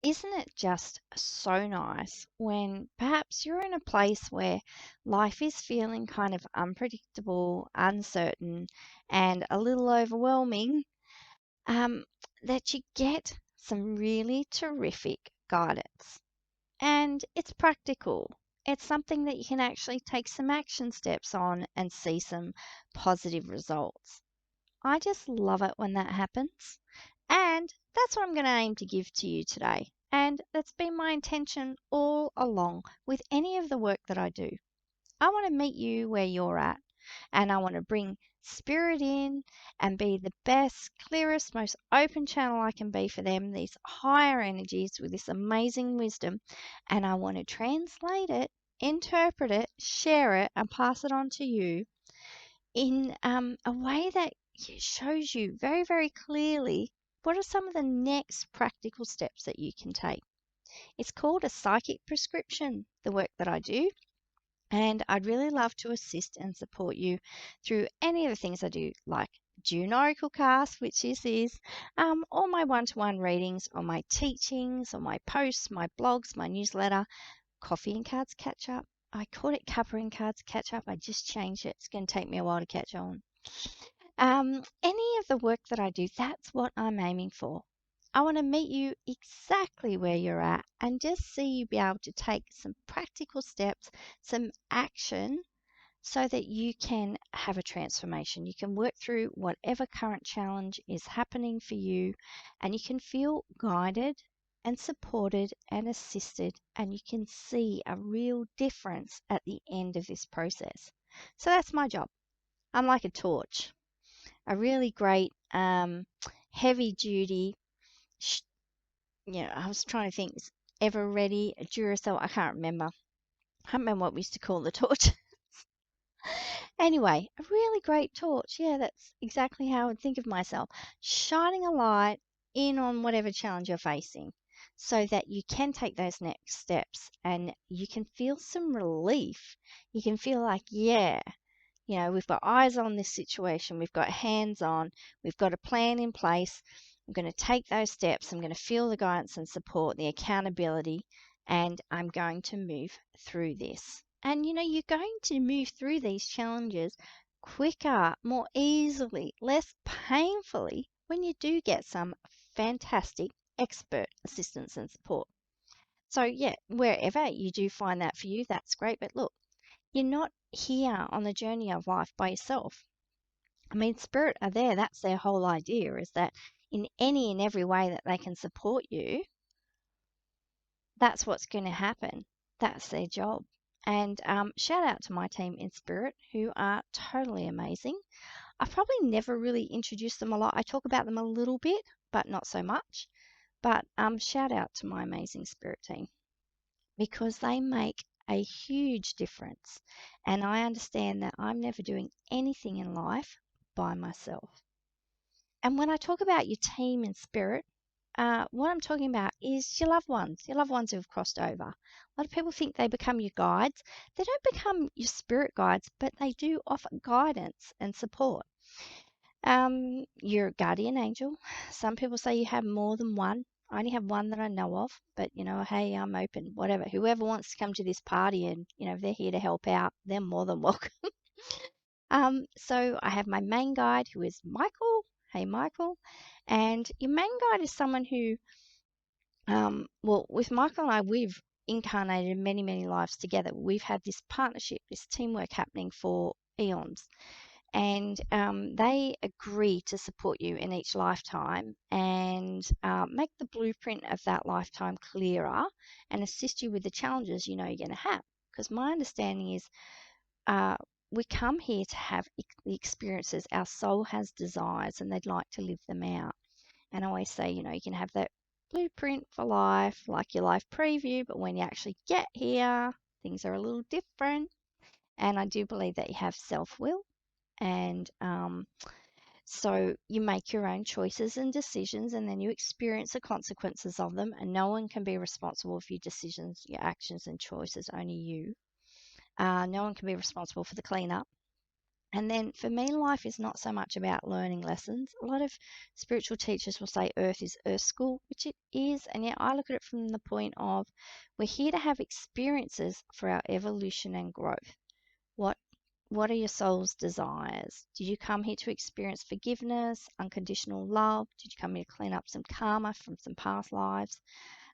Isn't it just so nice when perhaps you're in a place where life is feeling kind of unpredictable, uncertain, and a little overwhelming, um, that you get some really terrific guidance? And it's practical. It's something that you can actually take some action steps on and see some positive results. I just love it when that happens. And that's what I'm going to aim to give to you today. And that's been my intention all along with any of the work that I do. I want to meet you where you're at, and I want to bring spirit in and be the best, clearest, most open channel I can be for them, these higher energies with this amazing wisdom. And I want to translate it, interpret it, share it, and pass it on to you in a way that shows you very, very clearly what are some of the next practical steps that you can take. It's called a psychic prescription, the work that I do, and I'd really love to assist and support you through any of the things I do, like June Oraclecast, which is all my one-to-one readings, or my teachings, or my posts, my blogs, my newsletter, Coffee and Cards Catch Up. I called it Cuppa and Cards Catch Up. I just changed it. It's going to take me a while to catch on. Any of the work that I do, that's what I'm aiming for. I want to meet you exactly where you're at and just see you be able to take some practical steps, some action, so that you can have a transformation. You can work through whatever current challenge is happening for you, and you can feel guided and supported and assisted, and you can see a real difference at the end of this process. So that's my job. I'm like a torch, a really great, heavy duty, sh- I was trying to think, ever ready, a Duracell, I can't remember what we used to call the torch. Anyway, a really great torch. Yeah, that's exactly how I would think of myself. Shining a light in on whatever challenge you're facing so that you can take those next steps and you can feel some relief. You can feel like, yeah, we've got eyes on this situation, we've got hands on, we've got a plan in place. I'm going to take those steps. I'm going to feel the guidance and support, the accountability, and I'm going to move through this. And you're going to move through these challenges quicker, more easily, less painfully when you do get some fantastic expert assistance and support. So, yeah, wherever you do find that for you, that's great. But look, you're not here on the journey of life by yourself. I mean, spirit are there. That's their whole idea, is that in any and every way that they can support you, that's what's going to happen. That's their job. And shout out to my team in spirit, who are totally amazing. I've probably never really introduced them a lot. I talk about them a little bit, but not so much. But shout out to my amazing spirit team, because they make a huge difference. And I understand that I'm never doing anything in life by myself. And when I talk about your team and spirit, what I'm talking about is your loved ones who've crossed over. A lot of people think they become your guides. They don't become your spirit guides, but they do offer guidance and support. Your guardian angel. Some people say you have more than one. I only have one that I know of, but hey, I'm open, whatever. Whoever wants to come to this party and, if they're here to help out, they're more than welcome. So I have my main guide, who is Michael. Hey, Michael. And your main guide is someone who, well, with Michael and I, we've incarnated many, many lives together. We've had this partnership, this teamwork happening for eons, and they agree to support you in each lifetime and make the blueprint of that lifetime clearer and assist you with the challenges you're going to have. Because my understanding is uh, we come here to have the experiences our soul has desires and they'd like to live them out. And I always say, you can have that blueprint for life, like your life preview, but when you actually get here, things are a little different. And I do believe that you have self will, and so you make your own choices and decisions, and then you experience the consequences of them. And no one can be responsible for your decisions, your actions, and choices, only you. No one can be responsible for the cleanup. And then for me, life is not so much about learning lessons. A lot of spiritual teachers will say earth is earth school, which it is. And yet I look at it from the point of we're here to have experiences for our evolution and growth. What what are your soul's desires? Did you come here to experience forgiveness, unconditional love? Did you come here to clean up some karma from some past lives?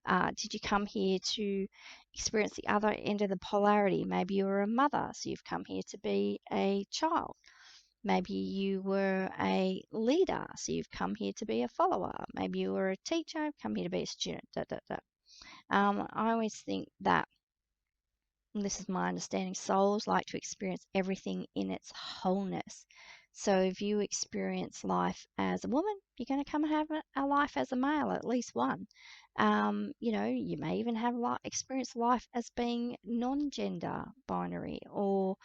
Did you come here to experience the other end of the polarity? Maybe you were a mother, so you've come here to be a child. Maybe you were a leader, so you've come here to be a follower. Maybe you were a teacher, come here to be a student. Da, da, da. I always think that, and this is my understanding, souls like to experience everything in its wholeness. So if you experience life as a woman, you're going to come and have a life as a male, at least one. You may even have experience life as being non-gender binary or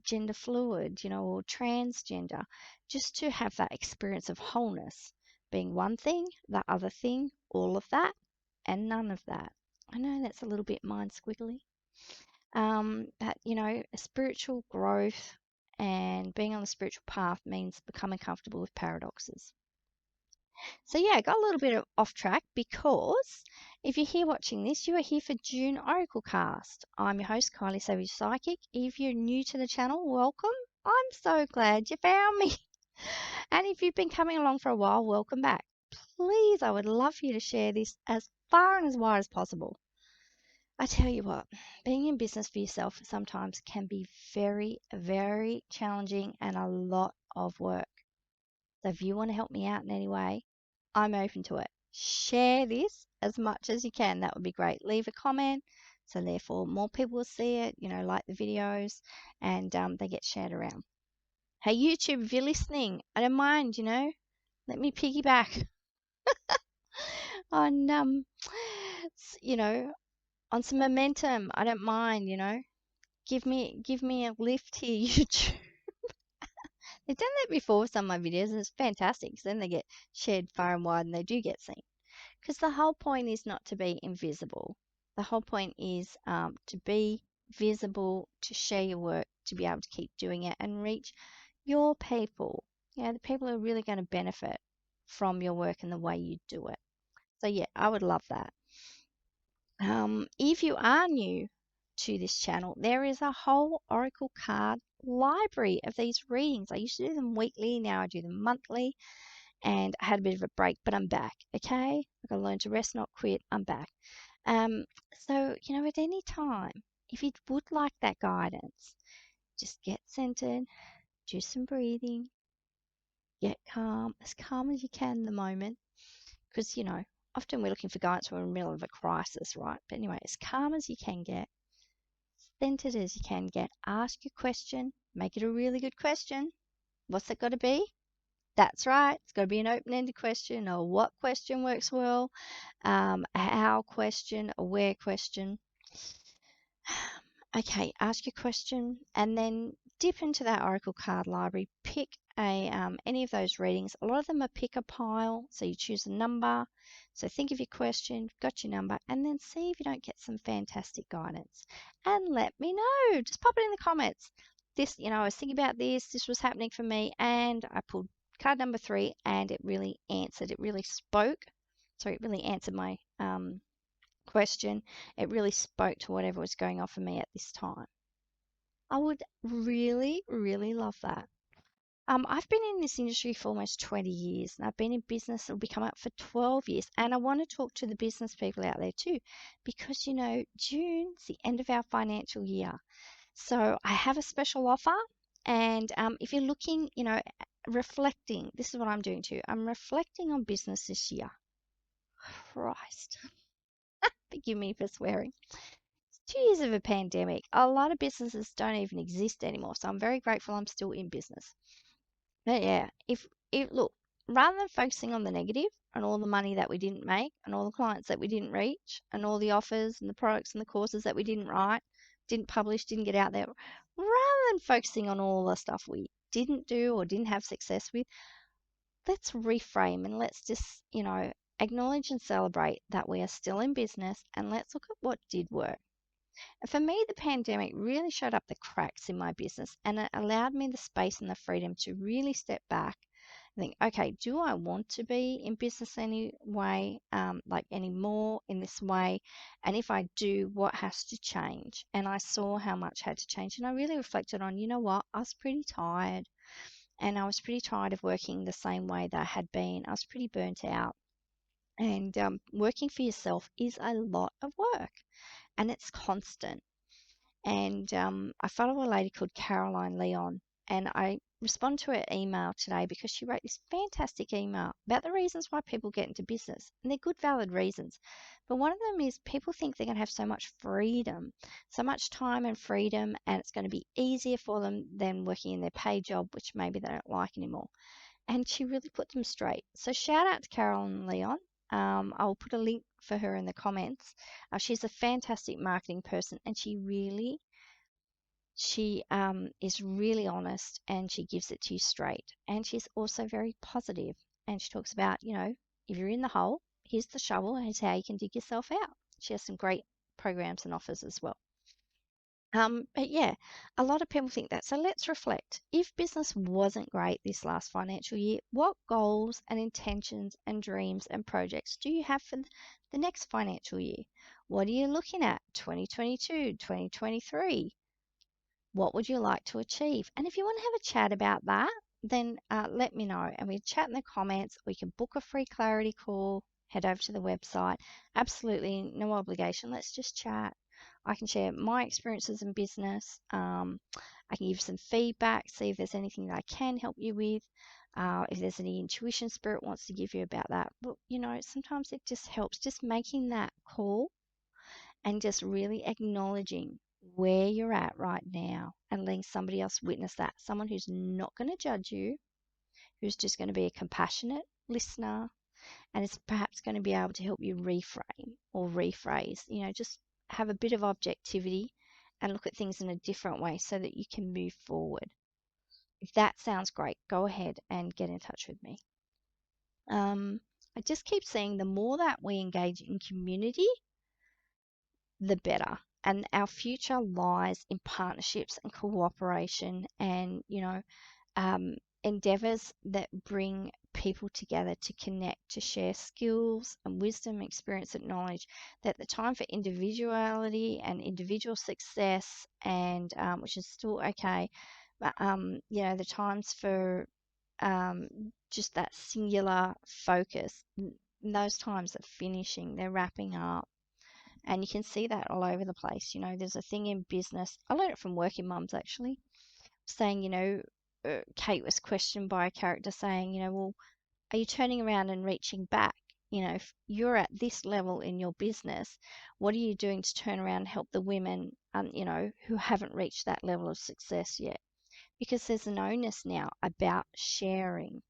gender fluid, or transgender, just to have that experience of wholeness, being one thing, the other thing, all of that, and none of that. I know that's a little bit mind squiggly. But spiritual growth and being on the spiritual path means becoming comfortable with paradoxes. So yeah, I got a little bit off track because if you're here watching this, you are here for June Oraclecast. I'm your host, Kylie Savage Psychic. If you're new to the channel, welcome. I'm so glad you found me. And if you've been coming along for a while, welcome back. Please, I would love for you to share this as far and as wide as possible. I tell you what, being in business for yourself sometimes can be very, very challenging and a lot of work. So if you want to help me out in any way, I'm open to it. Share this as much as you can. That would be great. Leave a comment so therefore more people will see it, like the videos, and they get shared around. Hey, YouTube, if you're listening, I don't mind, let me piggyback on, you know, on some momentum. I don't mind, Give me a lift here, YouTube. They've done that before with some of my videos, and it's fantastic because then they get shared far and wide and they do get seen. Because the whole point is not to be invisible. The whole point is to be visible, to share your work, to be able to keep doing it and reach your people. The people who are really going to benefit from your work and the way you do it. So yeah, I would love that. If you are new to this channel, there is a whole Oracle card library of these readings. I used to do them weekly, now I do them monthly, and I had a bit of a break, but I'm back, okay? I've got to learn to rest, not quit. I'm back. Um, so, at any time, if you would like that guidance, just get centered, do some breathing, get calm as you can in the moment, because, often we're looking for guidance when we're in the middle of a crisis, right? But anyway, as calm as you can get, centered as you can get. Ask your question. Make it a really good question. What's it got to be? That's right. It's got to be an open-ended question. Or what question works well? A how question, a where question. Okay, ask your question and then dip into that Oracle card library. Pick any of those readings. A lot of them are pick a pile, so you choose a number. So think of your question, got your number, and then see if you don't get some fantastic guidance. And let me know. Just pop it in the comments. This, I was thinking about this. This was happening for me, and I pulled card number 3, and it really answered. It really spoke. Sorry, it really answered my question. It really spoke to whatever was going on for me at this time. I would really, really love that. I've been in this industry for almost 20 years, and I've been in business. It'll be coming up for 12 years, and I want to talk to the business people out there too, because June's the end of our financial year. So I have a special offer, and if you're looking, reflecting, this is what I'm doing too. I'm reflecting on business this year. Christ, forgive me for swearing. 2 years of a pandemic. A lot of businesses don't even exist anymore. So I'm very grateful I'm still in business. But yeah, if look, rather than focusing on the negative and all the money that we didn't make and all the clients that we didn't reach and all the offers and the products and the courses that we didn't write, didn't publish, didn't get out there, rather than focusing on all the stuff we didn't do or didn't have success with, let's reframe and let's just, acknowledge and celebrate that we are still in business and let's look at what did work. And for me, the pandemic really showed up the cracks in my business and it allowed me the space and the freedom to really step back and think, okay, do I want to be in business anyway, like anymore in this way? And if I do, what has to change? And I saw how much had to change. And I really reflected on, you know what, I was pretty tired. And I was pretty tired of working the same way that I had been. I was pretty burnt out. And working for yourself is a lot of work and it's constant. And I follow a lady called Caroline Leon, and I respond to her email today because she wrote this fantastic email about the reasons why people get into business, and they're good, valid reasons. But one of them is people think they're going to have so much freedom, so much time and freedom, and it's going to be easier for them than working in their paid job, which maybe they don't like anymore. And she really put them straight. So shout out to Caroline Leon. I'll put a link for her in the comments. She's a fantastic marketing person, and she is really honest and she gives it to you straight. And she's also very positive. And she talks about, if you're in the hole, here's the shovel, here's how you can dig yourself out. She has some great programs and offers as well. But yeah, a lot of people think that. So let's reflect. If business wasn't great this last financial year, what goals and intentions and dreams and projects do you have for the next financial year? What are you looking at? 2022, 2023? What would you like to achieve? And if you want to have a chat about that, then let me know and we chat in the comments. We can book a free clarity call, head over to the website. Absolutely no obligation. Let's just chat. I can share my experiences in business. I can give some feedback, see if there's anything that I can help you with. If there's any intuition spirit wants to give you about that. But, sometimes it just helps just making that call and just really acknowledging where you're at right now and letting somebody else witness that. Someone who's not going to judge you, who's just going to be a compassionate listener, and is perhaps going to be able to help you reframe or rephrase. Just have a bit of objectivity and look at things in a different way so that you can move forward. If that sounds great, go ahead and get in touch with me. I just keep saying the more that we engage in community, the better. And our future lies in partnerships and cooperation and, endeavors that bring people together to connect, to share skills and wisdom, experience, and knowledge. That the time for individuality and individual success, and which is still okay, but the times for just that singular focus, those times are finishing, they're wrapping up. And you can see that all over the place. There's a thing in business. I learned it from working mums actually, saying, Kate was questioned by a character saying, well, are you turning around and reaching back? If you're at this level in your business, what are you doing to turn around and help the women, who haven't reached that level of success yet? Because there's an onus now about sharing,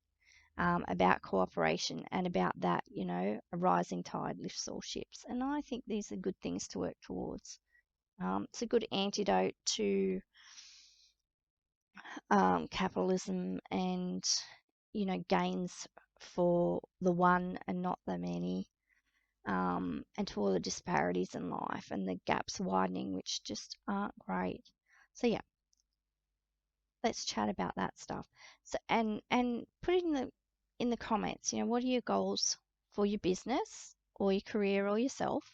about cooperation, and about that, a rising tide lifts all ships. And I think these are good things to work towards. It's a good antidote to capitalism and, gains for the one and not the many, and to all the disparities in life and the gaps widening, which just aren't great. So yeah, let's chat about that stuff. So and put it in the comments. What are your goals for your business or your career or yourself?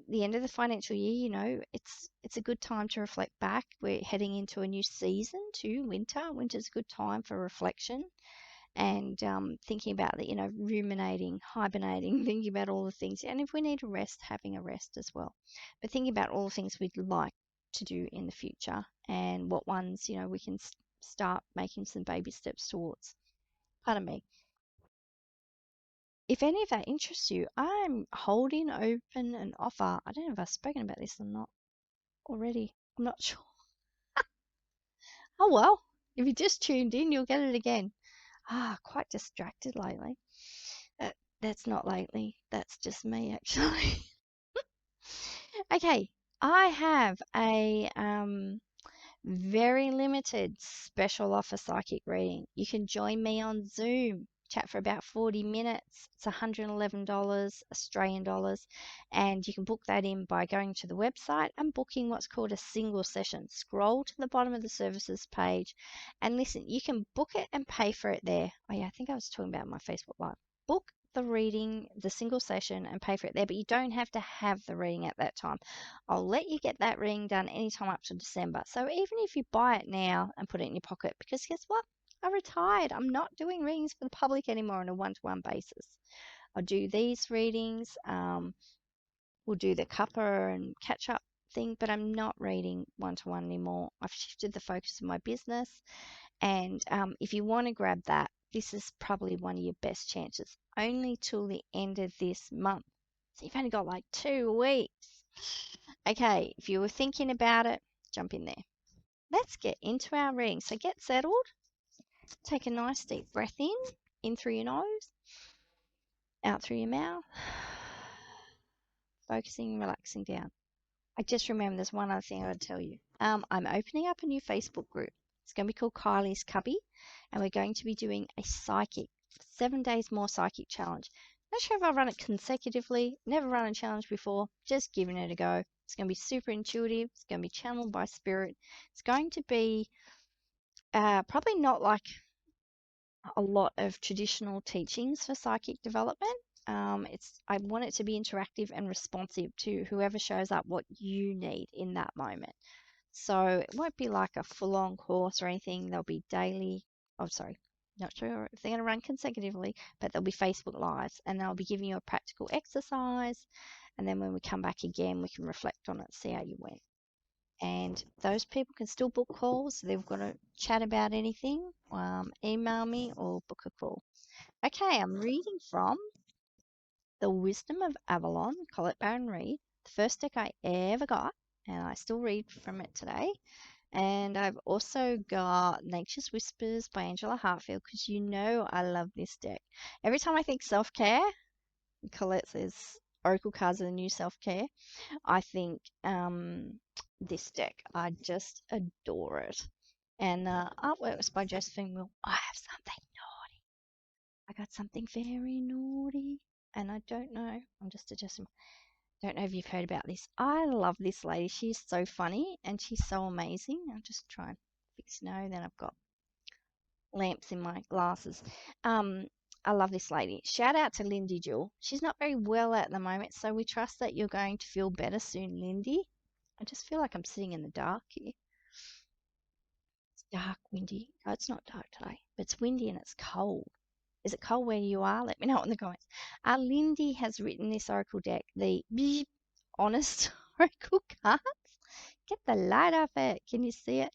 The end of the financial year, it's a good time to reflect back. We're heading into a new season too, winter. Winter's a good time for reflection and thinking about that, ruminating, hibernating, thinking about all the things. And if we need a rest, having a rest as well. But thinking about all the things we'd like to do in the future and what ones, we can start making some baby steps towards. Pardon me. If any of that interests you, I'm holding open an offer. I don't know if I've spoken about this or not already. I'm not sure. Oh well, if you just tuned in, you'll get it again. Quite distracted lately. Uh, that's not lately. That's just me, actually. Okay, I have a very limited special offer psychic reading. You can join me on Zoom. chat for about 40 minutes. It's $111 Australian dollars, and you can book that in by going to the website and booking what's called a single session. Scroll to the bottom of the services page and listen, you can book it and pay for it there. Oh yeah, I think I was talking about my Facebook Live. Book the reading, the single session, and pay for it there, but you don't have to have the reading at that time. I'll let you get that reading done anytime up to December. So even if you buy it now and put it in your pocket, because guess what? I retired. I'm not doing readings for the public anymore on a one-to-one basis. I'll do these readings. We'll do the cuppa and catch-up thing, but I'm not reading one-to-one anymore. I've shifted the focus of my business. And if you want to grab that, this is probably one of your best chances. Only till the end of this month. So you've only got like 2 weeks. Okay, if you were thinking about it, jump in there. Let's get into our reading. So get settled. Take a nice deep breath in through your nose, out through your mouth, focusing and relaxing down. I just remember there's one other thing I would tell you. I'm opening up a new Facebook group. It's going to be called Kylie's Cubby, and we're going to be doing a psychic, 7 days more psychic challenge. Not sure if I'll run it consecutively, never run a challenge before, just giving it a go. It's going to be super intuitive. It's going to be channeled by spirit. It's going to be probably not like a lot of traditional teachings for psychic development. I want it to be interactive and responsive to whoever shows up what you need in that moment. So it won't be like a full-on course or anything. There'll be daily, not sure if they're going to run consecutively, but there'll be Facebook Lives, and they'll be giving you a practical exercise. And then when we come back again, we can reflect on it, see how you went. And those people can still book calls. They've got to chat about anything, email me or book a call. Okay, I'm reading from The Wisdom of Avalon, Colette Baron Reid, the first deck I ever got, and I still read from it today. And I've also got Nature's Whispers by Angela Hartfield, because you know I love this deck. Every time I think self-care, Colette says Oracle cards are the new self-care. I think this deck. I just adore it. And artwork was by Josephine Will. I have something naughty. I got something very naughty. And I don't know. I'm just adjusting. Don't know if you've heard about this. I love this lady. She's so funny and she's so amazing. I'll just try and fix no. Then I've got lamps in my glasses. I love this lady. Shout out to Lyndy, Jewell. She's not very well at the moment, so we trust that you're going to feel better soon, Lyndy. I just feel like I'm sitting in the dark here. It's dark, windy. No, it's not dark today, but it's windy and it's cold. Is it cold where you are? Let me know in the comments. Lyndy has written this oracle deck, the Honest Oracle cards. Get the light off it. Can you see it?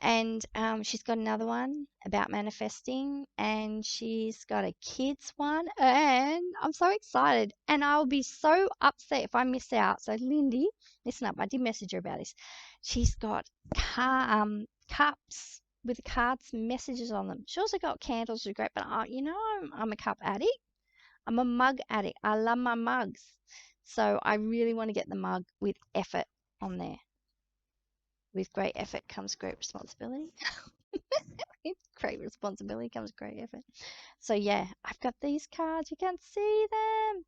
And she's got another one about manifesting, and she's got a kids one, and I'm so excited. And I'll be so upset if I miss out. So Lyndy, listen up. I did message her about this. She's got cups with cards, messages on them. She also got candles, which are great. But I'm a cup addict. I'm a mug addict. I love my mugs. So I really want to get the mug with effort on there. With great effort comes great responsibility. With great responsibility comes great effort. So yeah, I've got these cards. You can't see them.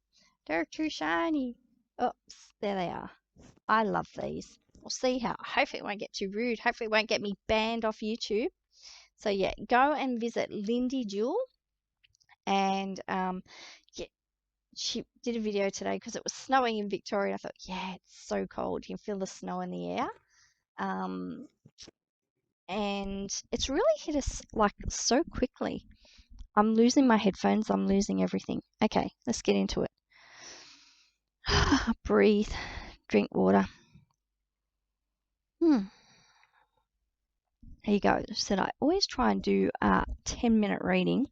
They're too shiny. Oops, there they are. I love these. We'll see how. Hopefully it won't get too rude. Hopefully it won't get me banned off YouTube. So yeah, go and visit Lyndy Jewell. And yeah, she did a video today because it was snowing in Victoria. I thought, yeah, it's so cold. You can feel the snow in the air. And it's really hit us like so quickly. I'm losing my headphones. I'm losing everything. Okay, let's get into it. Breathe. Drink water. There you go. I said I always try and do a 10-minute reading,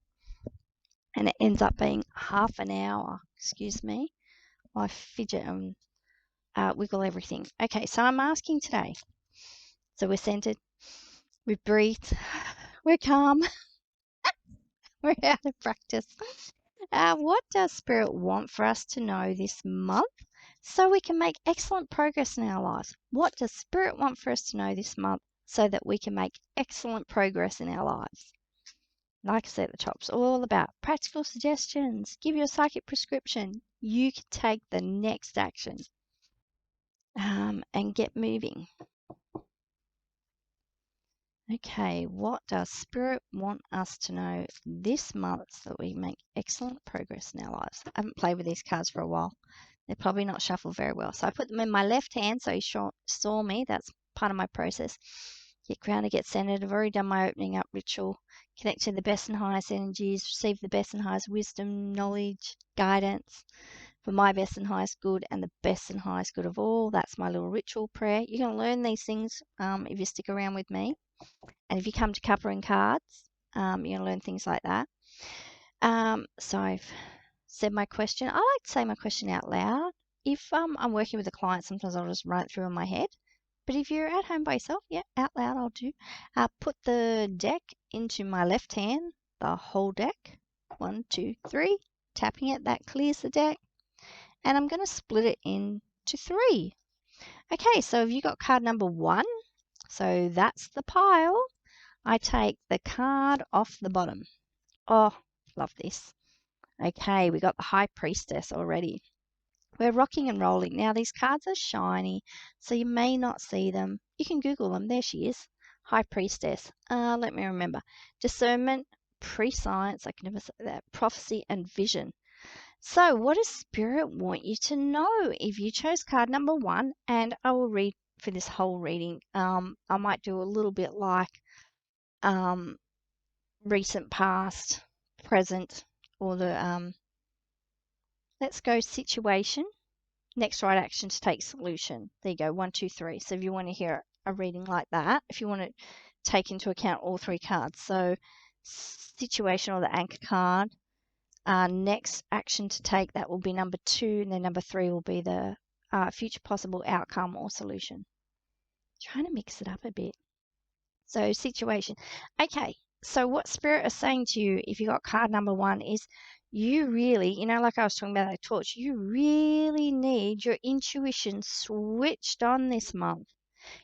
and it ends up being half an hour. Excuse me. I fidget and wiggle everything. Okay, so I'm asking today. So we're centered. We breathe. We're calm. We're out of practice. What does Spirit want for us to know this month so we can make excellent progress in our lives? What does Spirit want for us to know this month so that we can make excellent progress in our lives? like I said at the top, it's all about practical suggestions. Give you a psychic prescription. You can take the next action and get moving. Okay, what does Spirit want us to know this month so that we make excellent progress in our lives? I haven't played with these cards for a while. They're probably not shuffled very well. So I put them in my left hand so you saw me. That's part of my process. Get grounded, get centered. I've already done my opening up ritual. Connect to the best and highest energies. Receive the best and highest wisdom, knowledge, guidance for my best and highest good and the best and highest good of all. That's my little ritual prayer. You're going to learn these things if you stick around with me. And if you come to Cuppa Cards, you're going to learn things like that. So I've said my question. I like to say my question out loud. If I'm working with a client, sometimes I'll just run it through in my head. But if you're at home by yourself, yeah, out loud I'll do. Put the deck into my left hand, the whole deck. 1, 2, 3. Tapping it, that clears the deck. And I'm going to split it into 3. Okay, so have you got card number 1? So that's the pile. I take the card off the bottom. Oh, love this. Okay, we got the High Priestess already. We're rocking and rolling. Now, these cards are shiny, so you may not see them. You can Google them. There she is. High Priestess. Let me remember. Discernment, prescience, I can never say that, prophecy, and vision. So, what does Spirit want you to know? If you chose card number 1, and I will read for this whole reading, I might do a little bit like recent past, present, or the let's go situation, next right action to take solution. There you go, 1, 2, 3. So if you want to hear a reading like that, if you want to take into account all 3 cards, so situation or the anchor card, next action to take, that will be number 2, and then number 3 will be the future possible outcome or solution. Trying to mix it up a bit. So situation. Okay, so what Spirit is saying to you, if you got card number 1, is you really, like I was talking about that torch, you really need your intuition switched on this month.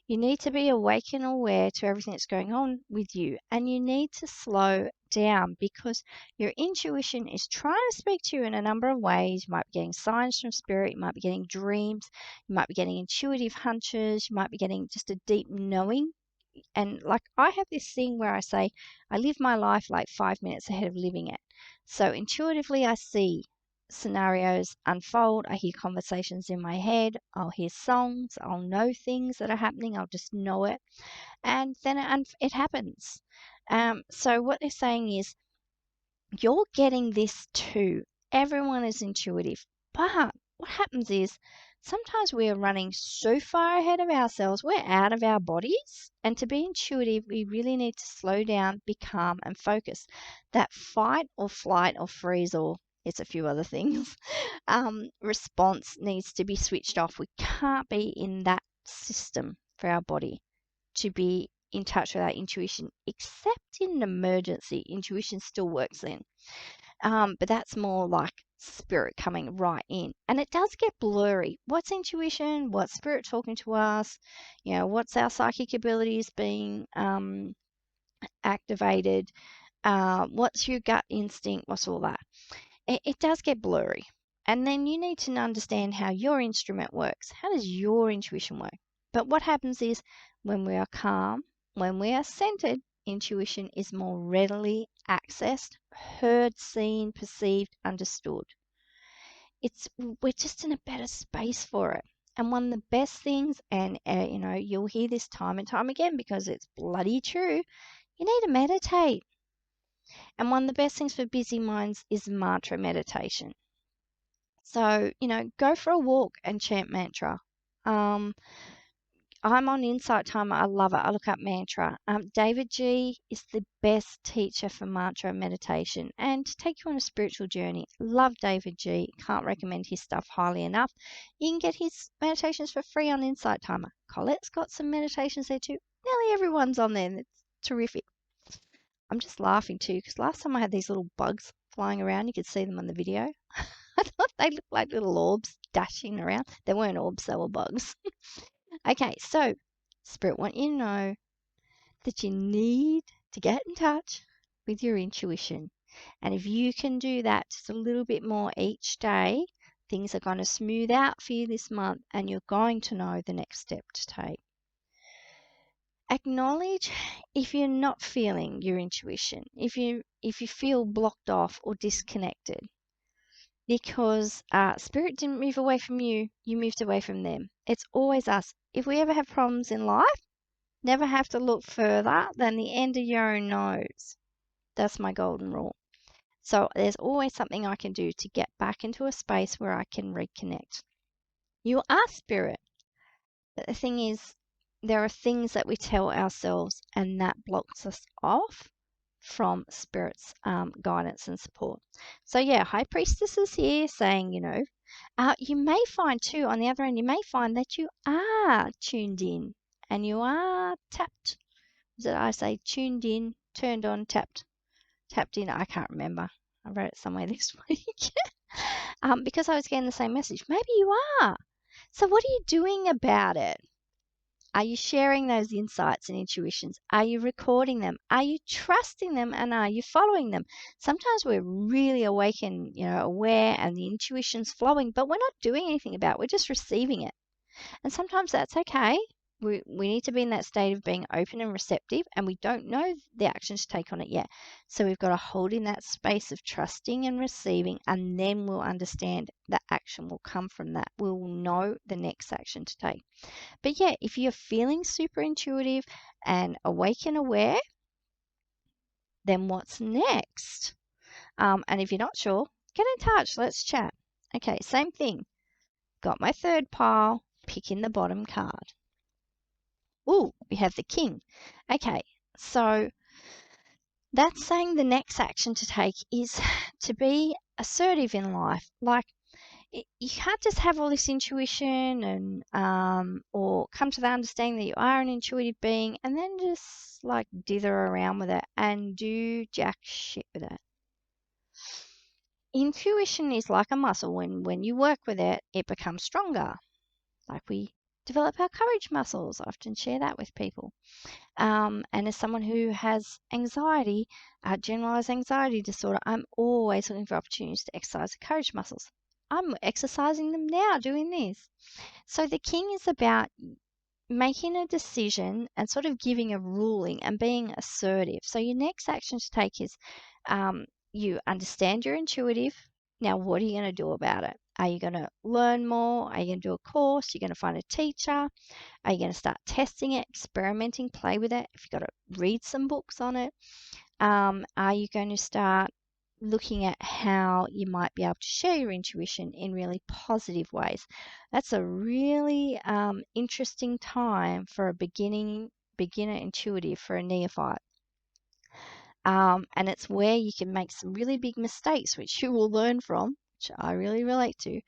You need to be awake and aware to everything that's going on with you, and you need to slow down because your intuition is trying to speak to you in a number of ways. You might be getting signs from Spirit, you might be getting dreams, you might be getting intuitive hunches, you might be getting just a deep knowing. And like I have this thing where I say, I live my life like 5 minutes ahead of living it. So intuitively, I see scenarios unfold. I hear conversations in my head. I'll hear songs. I'll know things that are happening. I'll just know it. And then it happens. So what they're saying is, you're getting this too. Everyone is intuitive. But what happens is sometimes we are running so far ahead of ourselves, we're out of our bodies. And to be intuitive, we really need to slow down, be calm, and focus. That fight or flight or freeze, or it's a few other things, response needs to be switched off. We can't be in that system for our body to be in touch with our intuition, except in an emergency. Intuition still works then. But that's more like Spirit coming right in. And it does get blurry. What's intuition? What's Spirit talking to us? What's our psychic abilities being activated? What's your gut instinct? What's all that? It does get blurry. And then you need to understand how your instrument works. How does your intuition work? But what happens is when we are calm, when we are centered, intuition is more readily accessed, heard, seen, perceived, understood. We're just in a better space for it. And one of the best things, and you'll hear this time and time again because it's bloody true, you need to meditate. And one of the best things for busy minds is mantra meditation. So, go for a walk and chant mantra. I'm on Insight Timer. I love it. I look up mantra. David G is the best teacher for mantra meditation and to take you on a spiritual journey. Love David G. Can't recommend his stuff highly enough. You can get his meditations for free on Insight Timer. Colette's got some meditations there too. Nearly everyone's on there and it's terrific. I'm just laughing too because last time I had these little bugs flying around. You could see them on the video. I thought they looked like little orbs dashing around. They weren't orbs, they were bugs. Okay, so Spirit want you to know that you need to get in touch with your intuition. And if you can do that just a little bit more each day, things are going to smooth out for you this month and you're going to know the next step to take. Acknowledge if you're not feeling your intuition, if you feel blocked off or disconnected, because spirit didn't move away from you, you moved away from them. It's always us. If we ever have problems in life, never have to look further than the end of your own nose. That's my golden rule. So there's always something I can do to get back into a space where I can reconnect. You are spirit. But the thing is, there are things that we tell ourselves and that blocks us off from spirit's guidance and support. So yeah, High Priestess is here saying, you may find too, on the other end, you may find that you are tuned in and you are tapped. Did I say tuned in, turned on, tapped in? I can't remember. I wrote it somewhere this week. Because I was getting the same message. Maybe you are. So what are you doing about it? Are you sharing those insights and intuitions? Are you recording them? Are you trusting them and are you following them? Sometimes we're really awakened, aware and the intuition's flowing, but we're not doing anything about it. We're just receiving it. And sometimes that's okay. We need to be in that state of being open and receptive, and we don't know the action to take on it yet. So we've got to hold in that space of trusting and receiving, and then we'll understand that action will come from that. We'll know the next action to take. But yeah, if you're feeling super intuitive and awake and aware, then what's next? And if you're not sure, get in touch. Let's chat. Okay, same thing. Got my third pile, picking the bottom card. Ooh, we have the king. Okay, so that's saying the next action to take is to be assertive in life. Like, you can't just have all this intuition and or come to the understanding that you are an intuitive being and then just like dither around with it and do jack shit with it. Intuition is like a muscle. When you work with it, it becomes stronger. Like we develop our courage muscles. I often share that with people. And as someone who has anxiety, generalized anxiety disorder, I'm always looking for opportunities to exercise the courage muscles. I'm exercising them now doing this. So the king is about making a decision and sort of giving a ruling and being assertive. So your next action to take is you understand you're intuitive. Now, what are you going to do about it? Are you going to learn more? Are you going to do a course? Are you going to find a teacher? Are you going to start testing it, experimenting, play with it? If you've got to read some books on it, are you going to start looking at how you might be able to share your intuition in really positive ways? That's a really interesting time for a beginner intuitive, for a neophyte. And it's where you can make some really big mistakes, which you will learn from, which I really relate to.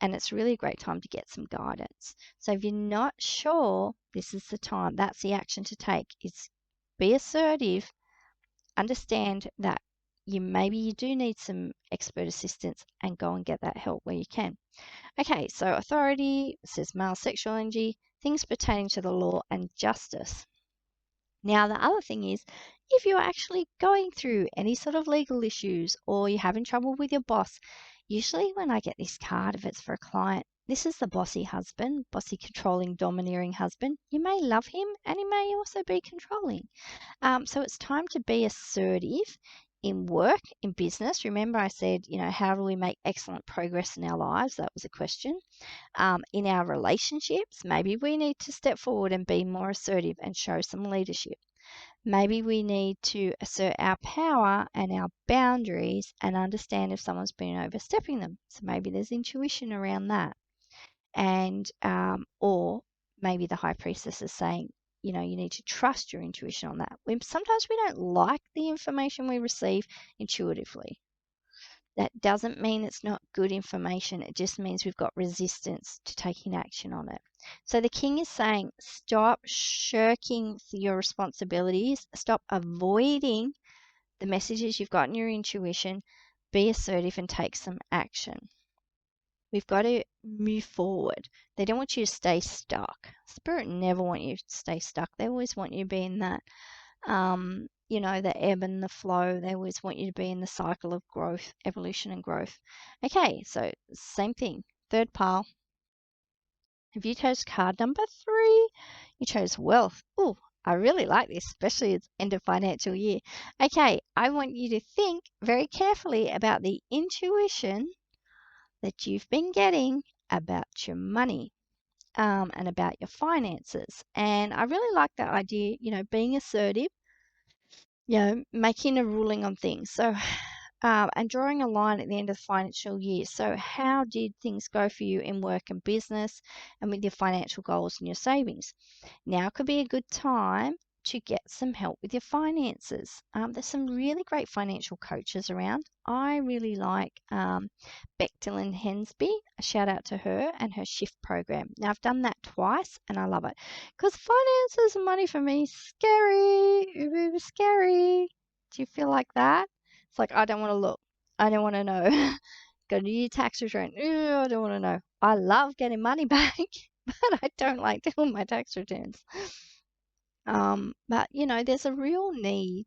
And it's really a great time to get some guidance. So if you're not sure, this is the time. That's the action to take. It's be assertive. Understand that maybe you do need some expert assistance and go and get that help where you can. Okay, so authority says male sexual energy, things pertaining to the law and justice. Now, the other thing is, if you're actually going through any sort of legal issues or you're having trouble with your boss, usually when I get this card, if it's for a client, this is the bossy husband, bossy, controlling, domineering husband. You may love him and he may also be controlling. So it's time to be assertive in work, in business. Remember I said, how do we make excellent progress in our lives? That was a question. In our relationships, maybe we need to step forward and be more assertive and show some leadership. Maybe we need to assert our power and our boundaries and understand if someone's been overstepping them. So maybe there's intuition around that. And, or maybe the high priestess is saying, you need to trust your intuition on that. Sometimes we don't like the information we receive intuitively. That doesn't mean it's not good information. It just means we've got resistance to taking action on it. So the king is saying, stop shirking your responsibilities. Stop avoiding the messages you've got in your intuition. Be assertive and take some action. We've got to move forward. They don't want you to stay stuck. Spirit never want you to stay stuck. They always want you to be in that the ebb and the flow. They always want you to be in the cycle of growth, evolution, and growth. Okay, so same thing. Third pile. If you chose card number 3, you chose wealth. Oh, I really like this, especially it's end of financial year. Okay, I want you to think very carefully about the intuition that you've been getting about your money. And about your finances. And I really like that idea, being assertive, making a ruling on things. So, and drawing a line at the end of the financial year. So, how did things go for you in work and business and with your financial goals and your savings? Now could be a good time to get some help with your finances. There's some really great financial coaches around. I really like Bec Dillon-Hensby. A shout out to her and her shift program. Now I've done that twice and I love it because finances and money for me scary. It was scary. Do you feel like that? It's like I don't want to look. I don't want to know. Go to your tax return. I don't want to know. I love getting money back, but I don't like doing my tax returns. But there's a real need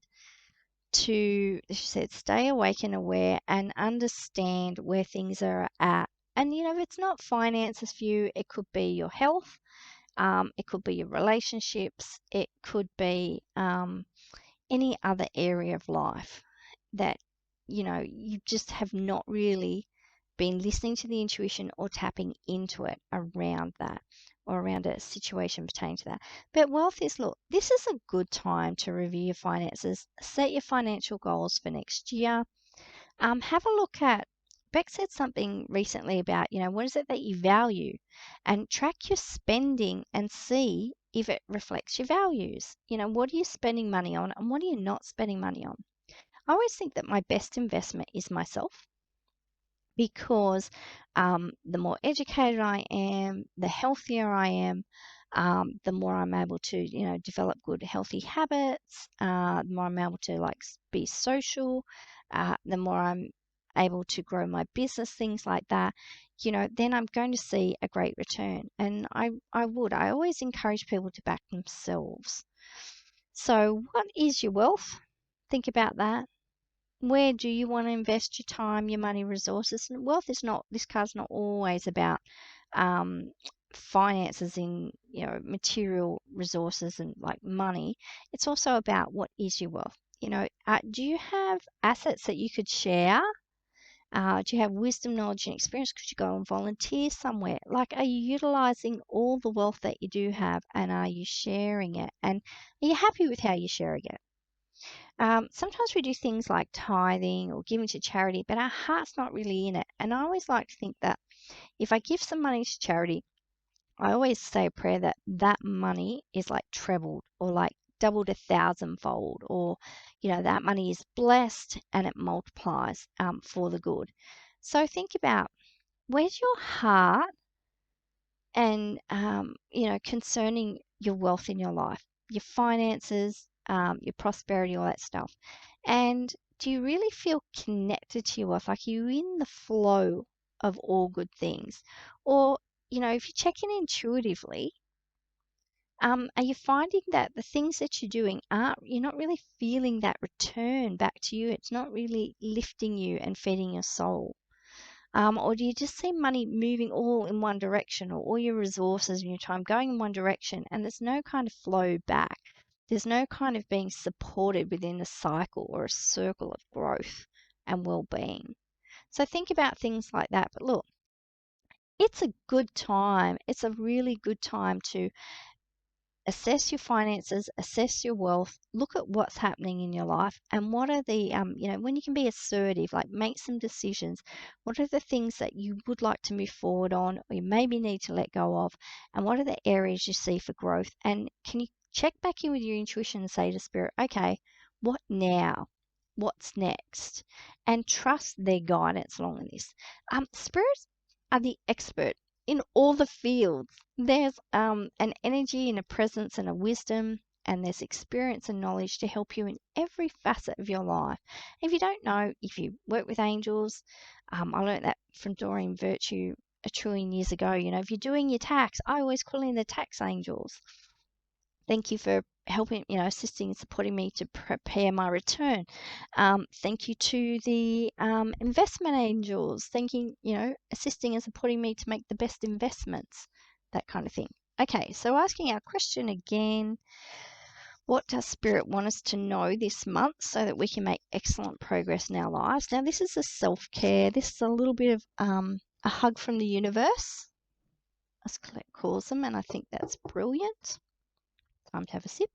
to, as you said, stay awake and aware and understand where things are at. And if it's not finances for you, it could be your health, it could be your relationships, it could be any other area of life that you just have not really been listening to the intuition or tapping into it around that or around a situation pertaining to that. But wealth is, look, this is a good time to review your finances, set your financial goals for next year. Have a look at, Beck said something recently about, what is it that you value, and track your spending and see if it reflects your values. What are you spending money on and what are you not spending money on? I always think that my best investment is myself because the more educated I am, the healthier I am, the more I'm able to, develop good, healthy habits, the more I'm able to be social, the more I'm able to grow my business, things like that, then I'm going to see a great return. And I always encourage people to back themselves. So what is your wealth? Think about that. Where do you want to invest your time, your money, resources? And wealth is not, this card's not always about um, finances in, material resources and like money. It's also about what is your wealth. Do you have assets that you could share? Do you have wisdom, knowledge, and experience? Could you go and volunteer somewhere? Like, are you utilizing all the wealth that you do have and are you sharing it? And are you happy with how you're sharing it? Sometimes we do things like tithing or giving to charity, but our heart's not really in it. And I always like to think that if I give some money to charity, I always say a prayer that that money is like trebled or like doubled 1,000-fold, or that money is blessed and it multiplies for the good. So think about, where's your heart and concerning your wealth in your life, your finances, your prosperity, all that stuff. And do you really feel connected to your wealth? Like, are you in the flow of all good things? Or, if you're checking intuitively, are you finding that the things that you're doing you're not really feeling that return back to you? It's not really lifting you and feeding your soul. Or do you just see money moving all in one direction, or all your resources and your time going in one direction, and there's no kind of flow back? There's no kind of being supported within a cycle or a circle of growth and well-being. So think about things like that. But look, it's a good time. It's a really good time to assess your finances, assess your wealth, look at what's happening in your life, and what are the, when you can be assertive, like make some decisions. What are the things that you would like to move forward on, or you maybe need to let go of, and what are the areas you see for growth? And can you check back in with your intuition and say to Spirit, okay, what now? What's next? And trust their guidance along this. Spirits are the expert in all the fields. There's an energy and a presence and a wisdom, and there's experience and knowledge to help you in every facet of your life. If you don't know, if you work with angels, I learned that from Doreen Virtue a trillion years ago. If you're doing your tax, I always call in the tax angels. Thank you for helping, assisting and supporting me to prepare my return. Thank you to the investment angels, assisting and supporting me to make the best investments, that kind of thing. Okay, so asking our question again, what does Spirit want us to know this month so that we can make excellent progress in our lives? Now, this is a self-care. This is a little bit of a hug from the universe, as Colette calls them, and I think that's brilliant. Time to have a sip.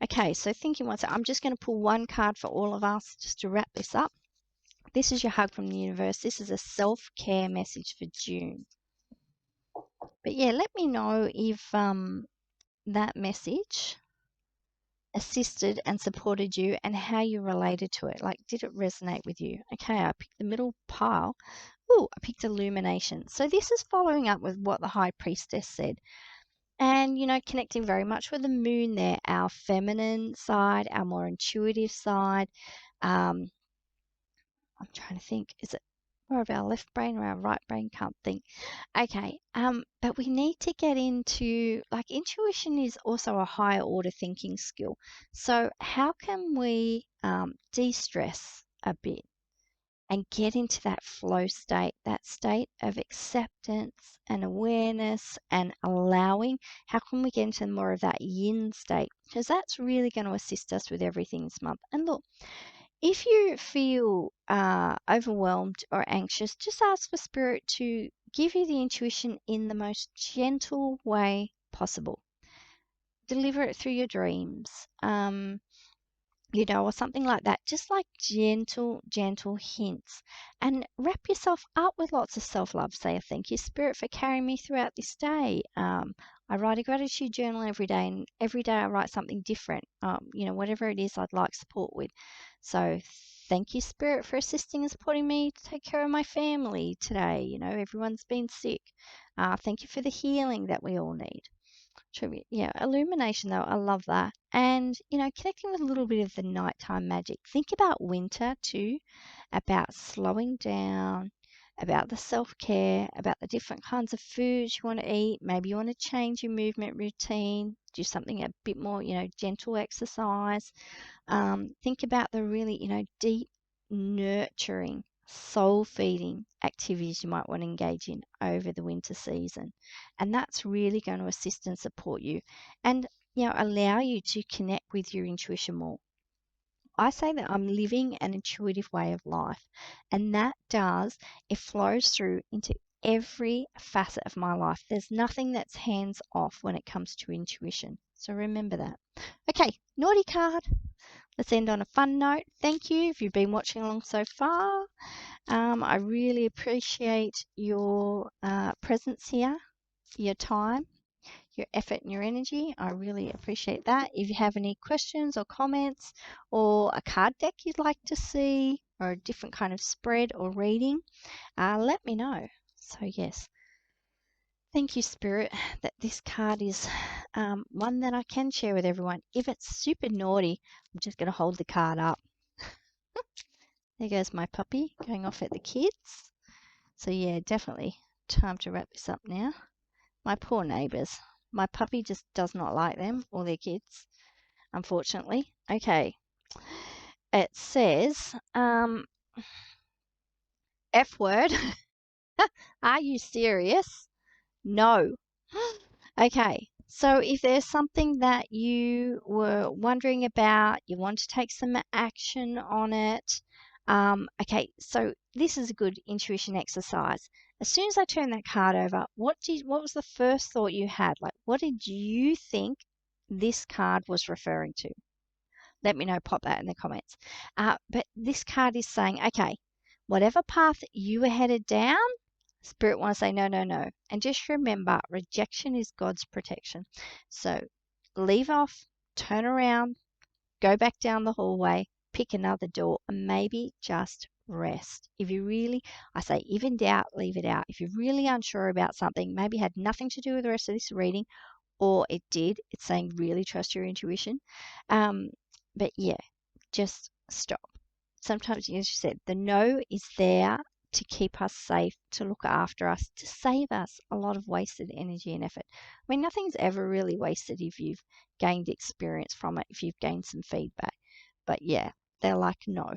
Okay, so thinking once, I'm just going to pull one card for all of us just to wrap this up. This is your hug from the universe. This is a self-care message for June. But yeah, let me know if that message assisted and supported you and how you related to it. Like, did it resonate with you? Okay, I picked the middle pile. Ooh, I picked illumination. So this is following up with what the High Priestess said. And, connecting very much with the moon there, our feminine side, our more intuitive side. I'm trying to think, is it more of our left brain or our right brain? Can't think. Okay, but we need to get into, like, intuition is also a higher order thinking skill. So how can we de-stress a bit and get into that flow state, that state of acceptance and awareness and allowing? How can we get into more of that yin state? Because that's really going to assist us with everything this month. And look, if you feel overwhelmed or anxious, just ask for Spirit to give you the intuition in the most gentle way possible. Deliver it through your dreams. Or something like that. Just like gentle, gentle hints. And wrap yourself up with lots of self-love. Say, thank you, Spirit, for carrying me throughout this day. I write a gratitude journal every day, and every day I write something different, whatever it is I'd like support with. So thank you, Spirit, for assisting and supporting me to take care of my family today. Everyone's been sick. Thank you for the healing that we all need. Tribute. Yeah, illumination though, I love that. And, connecting with a little bit of the nighttime magic. Think about winter too, about slowing down, about the self-care, about the different kinds of foods you want to eat. Maybe you want to change your movement routine, do something a bit more, gentle exercise. Think about the really, deep, nurturing, soul-feeding activities you might want to engage in over the winter season. And that's really going to assist and support you and, allow you to connect with your intuition more. I say that I'm living an intuitive way of life, and it flows through into every facet of my life. There's nothing that's hands off when it comes to intuition. So remember that. Okay, naughty card. Let's end on a fun note. Thank you if you've been watching along so far. I really appreciate your presence here, your time, your effort and your energy. I really appreciate that. If you have any questions or comments or a card deck you'd like to see or a different kind of spread or reading, let me know. So yes, thank you, Spirit, that this card is one that I can share with everyone. If it's super naughty, I'm just going to hold the card up. There goes my puppy going off at the kids. So yeah, definitely time to wrap this up now. My poor neighbours. My puppy just does not like them or their kids, unfortunately. Okay. It says, F word. Are you serious? No. Okay. So if there's something that you were wondering about, you want to take some action on it. Okay, so this is a good intuition exercise. As soon as I turn that card over, what was the first thought you had? Like, what did you think this card was referring to? Let me know, pop that in the comments. But this card is saying, okay, whatever path you were headed down, Spirit wants to say, no, no, no. And just remember, rejection is God's protection. So leave off, turn around, go back down the hallway, pick another door, and maybe just rest. If in doubt, leave it out. If you're really unsure about something, maybe had nothing to do with the rest of this reading, or it did, it's saying really trust your intuition. But yeah, just stop. Sometimes, as you said, the no is there to keep us safe, to look after us, to save us a lot of wasted energy and effort. I mean, nothing's ever really wasted if you've gained experience from it, if you've gained some feedback. But yeah, they're like, no.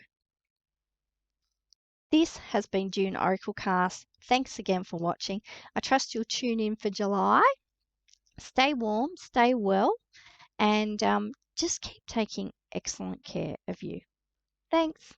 This has been June Oraclecast. Thanks again for watching. I trust you'll tune in for July. Stay warm, stay well, and just keep taking excellent care of you. Thanks.